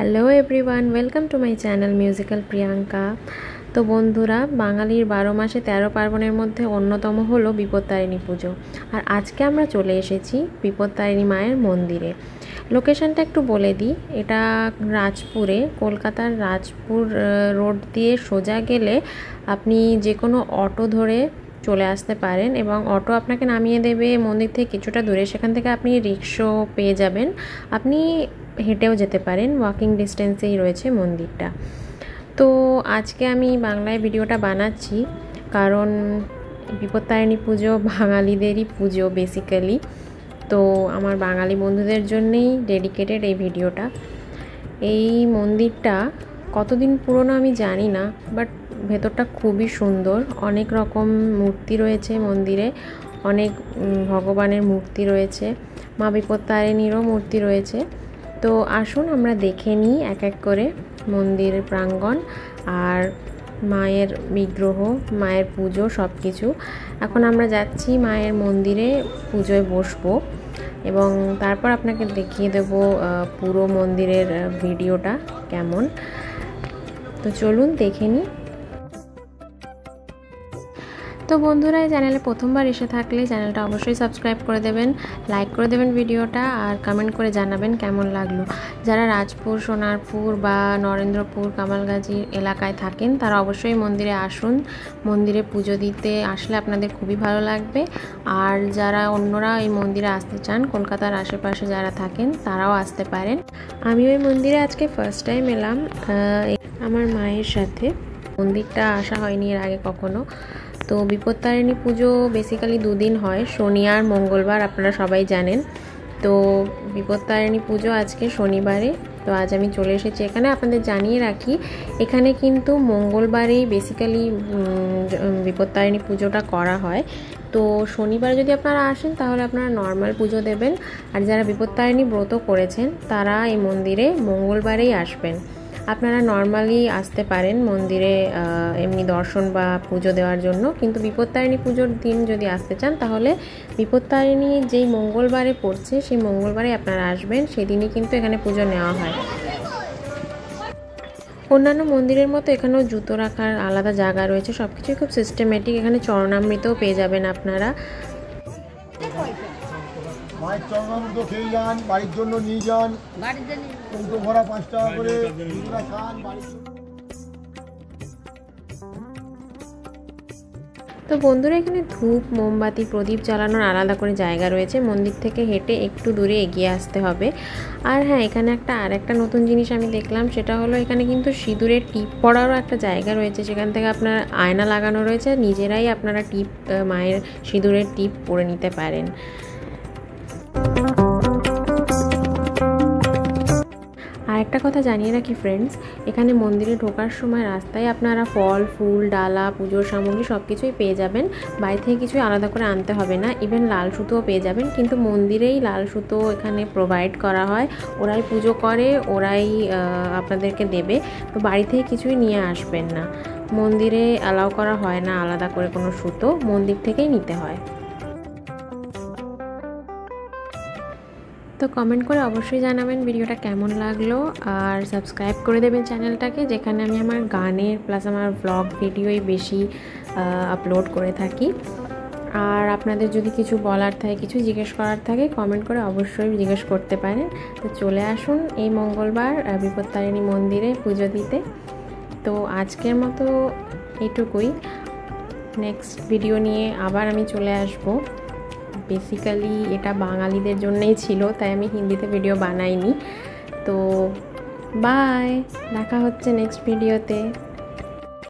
Hello everyone, welcome to my channel musical Priyanka. তো বন্ধুরা, বাঙালির 12 মাসে 13 পার্বণের মধ্যে অন্যতম হলো বিপত্তারিণী পুজো। আর আজকে আমরা চলে এসেছি বিপত্তারিণী মায়ের মন্দিরে। লোকেশনটা একটু বলে দিই, এটা রাজপুরে, কলকাতার রাজপুর রোড দিয়ে সোজা গেলে আপনি যে কোনো অটো ধরে চলে আসতে পারেন এবং অটো আপনাকে নামিয়ে দেবে মন্দির থেকে কিছুটা দূরে। সেখান থেকে আপনি রিক্সা পেয়ে যাবেন, আপনি হেঁটেও যেতে পারেন, ওয়াকিং ডিস্টেন্সেই রয়েছে মন্দিরটা। তো আজকে আমি বাংলায় ভিডিওটা বানাচ্ছি কারণ বিপত্তারিণী পুজো বাঙালিদেরই পুজো বেসিক্যালি। তো আমার বাঙালি বন্ধুদের জন্যেই ডেডিকেটেড এই ভিডিওটা। এই মন্দিরটা কতদিন পুরনো আমি জানি না, বাট ভেতরটা খুবই সুন্দর। অনেক রকম মূর্তি রয়েছে মন্দিরে, অনেক ভগবানের মূর্তি রয়েছে, মা বিপত্তারিণীরও মূর্তি রয়েছে। তো আসুন আমরা দেখে নিই এক এক করে মন্দিরের প্রাঙ্গণ আর মায়ের বিগ্রহ, মায়ের পুজো সব কিছু। এখন আমরা যাচ্ছি মায়ের মন্দিরে পুজোয় বসবো এবং তারপর আপনাকে দেখিয়ে দেব পুরো মন্দিরের ভিডিওটা কেমন। তো চলুন দেখে নিই। তো বন্ধুরা, এই চ্যানেলে প্রথমবার এসে থাকলে চ্যানেলটা অবশ্যই সাবস্ক্রাইব করে দেবেন, লাইক করে দেবেন ভিডিওটা, আর কমেন্ট করে জানাবেন কেমন লাগলো। যারা রাজপুর, সোনারপুর বা নরেন্দ্রপুর, কামালগাজী এলাকায় থাকেন তারা অবশ্যই মন্দিরে আসুন। মন্দিরে পুজো দিতে আসলে আপনাদের খুবই ভালো লাগবে। আর যারা অন্যরা এই মন্দিরে আসতে চান, কলকাতার আশেপাশে যারা থাকেন তারাও আসতে পারেন। আমি ওই মন্দিরে আজকে ফার্স্ট টাইম এলাম আমার মায়ের সাথে। মন্দিরটা আসা হয়নি এর আগে কখনো। তো বিপত্তারিণী পুজো বেসিক্যালি 2 দিন হয়, শনি আর মঙ্গলবার, আপনারা সবাই জানেন। তো বিপত্তারিণী পুজো আজকে শনিবারে। তো আজ আমি চলে এসেছি এখানে। আপনাদের জানিয়ে রাখি, এখানে কিন্তু মঙ্গলবারেই বেসিক্যালি বিপত্তারিণী পুজোটা করা হয়। তো শনিবার যদি আপনারা আসেন তাহলে আপনারা নর্মাল পুজো দেবেন, আর যারা বিপত্তারিণী ব্রত করেছেন তারা এই মন্দিরে মঙ্গলবারেই আসবেন। আপনারা নর্মালি আসতে পারেন মন্দিরে এমনি দর্শন বা পুজো দেওয়ার জন্য, কিন্তু বিপত্তারিণী পুজোর দিন যদি আসতে চান তাহলে বিপত্তারিণী যেই মঙ্গলবারে পড়ছে সেই মঙ্গলবারে আপনারা আসবেন, সেদিনই কিন্তু এখানে পুজো নেওয়া হয়। অন্যান্য মন্দিরের মতো এখানেও জুতো রাখার আলাদা জায়গা রয়েছে, সব কিছুই খুব সিস্টেমেটিক। এখানে চরণামৃতও পেয়ে যাবেন আপনারা। মায়ের চরণামৃত খেয়ে যান, বাড়ির জন্য নিয়ে যান, কৌটো ভরা 5 টাকা করে খান বাড়ির জন্য। তো বন্ধুরা, এখানে ধূপ, মোমবাতি, প্রদীপ জ্বালানোর আলাদা করে জায়গা রয়েছে। মন্দির থেকে হেঁটে একটু দূরে এগিয়ে আসতে হবে। আর হ্যাঁ, এখানে আরেকটা নতুন জিনিস আমি দেখলাম, সেটা হলো এখানে কিন্তু সিঁদুরের টিপ পড়ারও একটা জায়গা রয়েছে। সেখান থেকে আপনার আয়না লাগানো রয়েছে, নিজেরাই আপনারা মায়ের সিঁদুরের টিপ পরে নিতে পারেন। আর একটা কথা জানিয়ে রাখি ফ্রেন্ডস, এখানে মন্দিরে ঢোকার সময় রাস্তায় আপনারা ফল, ফুল, ডালা, পুজোর সামগ্রী সব কিছুই পেয়ে যাবেন। বাইরে থেকে কিছুই আলাদা করে আনতে হবে না। ইভেন লাল সুতোও পেয়ে যাবেন, কিন্তু মন্দিরেই লাল সুতো এখানে প্রোভাইড করা হয়। ওরাই পুজো করে, ওরাই আপনাদেরকে দেবে। তো বাড়ি থেকে কিছুই নিয়ে আসবেন না। মন্দিরে অ্যালাউ করা হয় না আলাদা করে কোনো সুতো, মন্দির থেকেই নিতে হয়। তো কমেন্ট করে অবশ্যই জানাবেন ভিডিওটা কেমন লাগলো, আর সাবস্ক্রাইব করে দেবেন চ্যানেলটাকে, যেখানে আমি আমার গানের প্লাস আমার ব্লগ ভিডিওই বেশি আপলোড করে থাকি। আর আপনাদের যদি কিছু বলার থাকে, কিছু জিজ্ঞেস করার থাকে, কমেন্ট করে অবশ্যই জিজ্ঞেস করতে পারেন। তো চলে আসুন এই মঙ্গলবার বিপত্তারিণী মন্দিরে পুজো দিতে। তো আজকের মতো এটুকুই। নেক্সট ভিডিও নিয়ে আবার আমি চলে আসবো। বেসিক্যালি এটা বাঙালিদের জন্যই ছিল, তাই আমি হিন্দিতে ভিডিও বানাইনি। তো বাই, দেখা হচ্ছে নেক্সট ভিডিওতে।